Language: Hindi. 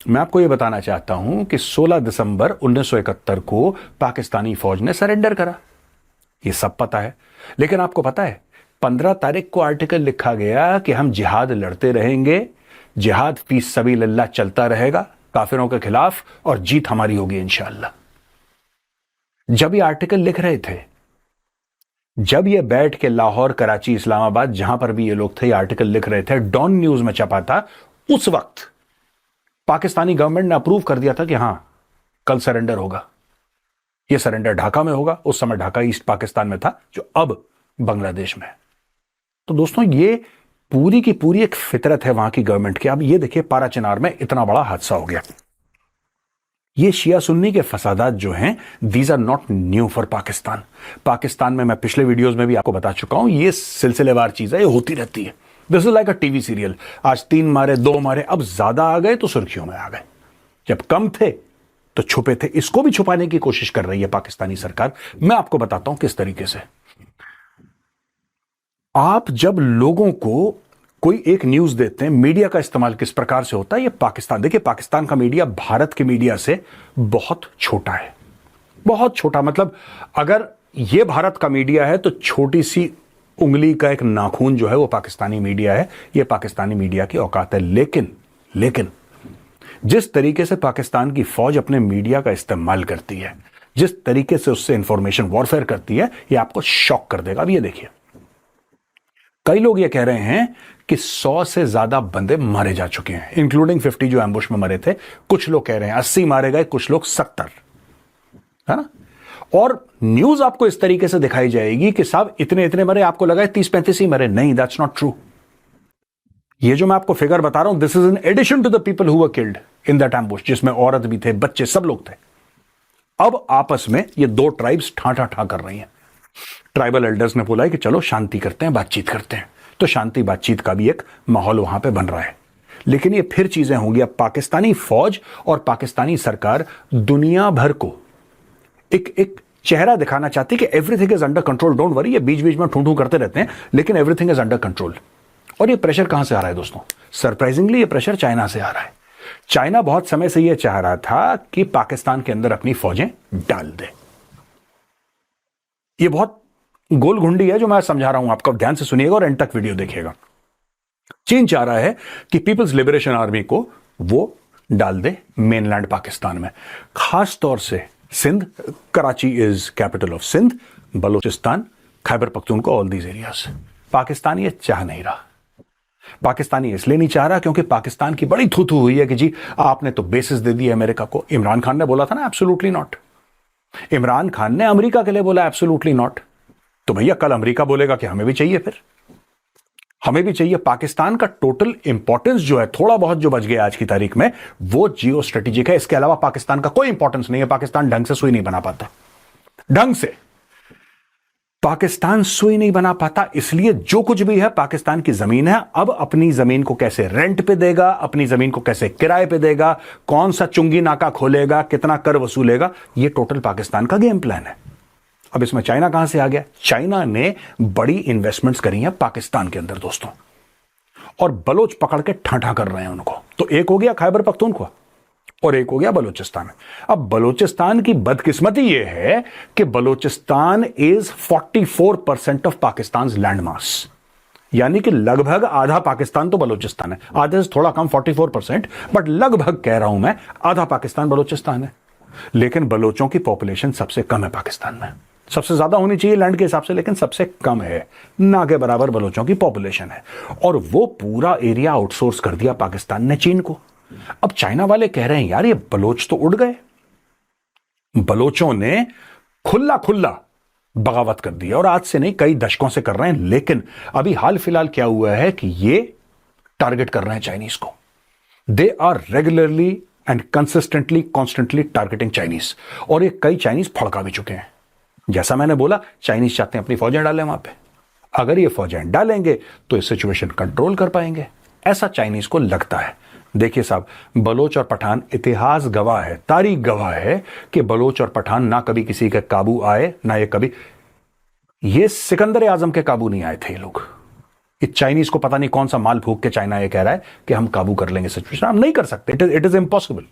मैं आपको यह बताना चाहता हूं कि 16 दिसंबर 1971 को पाकिस्तानी फौज ने सरेंडर करा। यह सब पता है, लेकिन आपको पता है 15 तारीख को आर्टिकल लिखा गया कि हम जिहाद लड़ते रहेंगे, जिहाद फी सबीलिल्लाह चलता रहेगा काफिरों के खिलाफ और जीत हमारी होगी इंशाअल्लाह। जब ये आर्टिकल लिख रहे थे, जब ये बैठ के लाहौर, कराची, इस्लामाबाद, जहां पर भी ये लोग थे, ये आर्टिकल लिख रहे थे, डॉन न्यूज में छपा था, उस वक्त पाकिस्तानी गवर्नमेंट ने अप्रूव कर दिया था कि हां कल सरेंडर होगा। यह सरेंडर ढाका में होगा। उस समय ढाका ईस्ट पाकिस्तान में था, जो अब बांग्लादेश में है। तो दोस्तों, ये पूरी की पूरी एक फितरत है वहां की गवर्नमेंट की। अब ये देखिए, पारा चिनार में इतना बड़ा हादसा हो गया। ये शिया सुन्नी के फसादात जो हैं, these are not new for Pakistan. Pakistan में मैं पिछले वीडियोस में भी आपको बता चुका हूं, ये सिलसिलेवार चीज है, ये होती रहती है। This is like a TV serial. आज 3 मारे, 2 मारे, अब ज्यादा आ गए तो सुर्खियों में आ गए। जब कम थे तो छुपे थे। इसको भी छुपाने की कोशिश कर रही है पाकिस्तानी सरकार। मैं आपको बताता हूं किस तरीके से। आप जब लोगों को कोई एक न्यूज देते हैं, मीडिया का इस्तेमाल किस प्रकार से होता है, ये पाकिस्तान, देखिए पाकिस्तान का मीडिया भारत के मीडिया से बहुत छोटा है। बहुत छोटा मतलब, अगर ये भारत का मीडिया है तो छोटी सी उंगली का एक नाखून जो है वो पाकिस्तानी मीडिया है। ये पाकिस्तानी मीडिया की औकात है। लेकिन जिस तरीके से पाकिस्तान की फौज अपने मीडिया का इस्तेमाल करती है, जिस तरीके से उससे इंफॉर्मेशन वॉरफेयर करती है, ये आपको शॉक कर देगा। अब ये देखिए, कई लोग ये कह रहे हैं कि 100 से ज्यादा बंदे मारे जा चुके हैं, इंक्लूडिंग 50 जो एम्बुश में मरे थे। कुछ लोग कह रहे हैं 80 मारे गए, कुछ लोग 70, है ना। और न्यूज आपको इस तरीके से दिखाई जाएगी कि साहब इतने इतने मरे, आपको लगा 30-35 ही मरे। नहीं, दैट्स नॉट ट्रू। ये जो मैं आपको फिगर बता रहा हूं, this is in addition to the people who were killed in that ambush, जिसमें औरत भी थे, बच्चे, सब लोग थे। अब आपस में ये 2 ट्राइब्स ठाठा ठा कर रही हैं। ट्राइबल एल्डर्स ने बोला है कि चलो शांति करते हैं, बातचीत करते हैं। तो शांति बातचीत का भी एक माहौल वहां पे बन रहा है। लेकिन ये फिर चीजें होंगी। अब पाकिस्तानी फौज और पाकिस्तानी सरकार दुनिया भर को एक चेहरा दिखाना चाहती है कि everything is under control, don't worry. ये बीच बीच में ठूं करते रहते हैं, लेकिन एवरीथिंग इज अंडर कंट्रोल। और ये प्रेशर कहां से आ रहा है दोस्तों? सरप्राइजिंगली ये प्रेशर चाइना से आ रहा है। चाइना बहुत समय से यह चाह रहा था कि पाकिस्तान के अंदर अपनी फौजें डाल दे। ये बहुत गोल घुंडी है जो मैं समझा रहा हूं, आपको ध्यान से सुनिएगा और एंड तक वीडियो देखिएगा। चीन चाह रहा है कि पीपल्स लिबरेशन आर्मी को वो डाल दे मेनलैंड पाकिस्तान में, खास तौर से Sindh. Karachi is capital of Sindh, Balochistan, Khyber Pakhtunkhwa, all these areas. Pakistan ये चाह नहीं रहा। पाकिस्तानी इसलिए नहीं चाह रहा क्योंकि पाकिस्तान की बड़ी थू थू हुई है कि जी आपने तो बेसिस दे दिया अमेरिका को। इमरान खान ने बोला था ना, एब्सोल्युटली नॉट। इमरान खान ने अमेरिका के लिए बोला एब्सोल्युटली नॉट। तो भैया कल अमेरिका बोलेगा कि हमें भी चाहिए, फिर हमें भी चाहिए। पाकिस्तान का टोटल इंपॉर्टेंस जो है, थोड़ा बहुत जो बच गया आज की तारीख में, वो जियो स्ट्रेटेजिक है। इसके अलावा पाकिस्तान का कोई इंपॉर्टेंस नहीं है। पाकिस्तान ढंग से सुई नहीं बना पाता, ढंग से पाकिस्तान सुई नहीं बना पाता। इसलिए जो कुछ भी है पाकिस्तान की जमीन है, अब अपनी जमीन को कैसे रेंट पे देगा, अपनी जमीन को कैसे किराए पे देगा, कौन सा चुंगी नाका खोलेगा, कितना कर वसूलेगा, ये टोटल पाकिस्तान का गेम प्लान है। अब इसमें चाइना कहां से आ गया? चाइना ने बड़ी इन्वेस्टमेंट्स करी हैं पाकिस्तान के अंदर दोस्तों, और बलोच पकड़ के ठाठा कर रहे हैं उनको। तो एक हो गया खैबर पख्तूनख्वा और एक हो गया बलूचिस्तान। अब बलूचिस्तान की बदकिस्मती यह है कि Balochistan is 44% of Pakistan land mass, यानी कि लगभग आधा पाकिस्तान तो बलूचिस्तान है। आधे से थोड़ा कम 44%, बट लगभग कह रहा हूं मैं आधा पाकिस्तान बलूचिस्तान है। लेकिन बलोचों की पॉपुलेशन सबसे कम है पाकिस्तान में। सबसे ज्यादा होनी चाहिए लैंड के हिसाब से, लेकिन सबसे कम है, ना के बराबर बलोचों की पॉपुलेशन है। और वो पूरा एरिया आउटसोर्स कर दिया पाकिस्तान ने चीन को। अब चाइना वाले कह रहे हैं यार ये बलोच तो उड़ गए। बलोचों ने खुला खुला बगावत कर दी और आज से नहीं कई दशकों से कर रहे हैं। लेकिन अभी हाल फिलहाल क्या हुआ है कि ये टारगेट कर रहे हैं चाइनीज को। They are regularly and consistently constantly targeting Chinese, और ये कई चाइनीज फड़का भी चुके हैं। जैसा मैंने बोला, चाइनीज चाहते हैं अपनी फौजें डालें वहां पे। अगर ये फौजें डालेंगे तो इस सिचुएशन कंट्रोल कर पाएंगे, ऐसा चाइनीज को लगता है। देखिए साहब, बलोच और पठान, इतिहास गवाह है, तारीख गवाह है कि बलोच और पठान ना कभी किसी के काबू आए, ना ये कभी, ये सिकंदर आजम के काबू नहीं आए थे ये लोग। कि चाइनीज को पता नहीं कौन सा माल फूक के चाइना ये कह रहा है कि हम काबू कर लेंगे सिचुएशन। हम नहीं कर सकते, इट इज इम्पॉसिबल।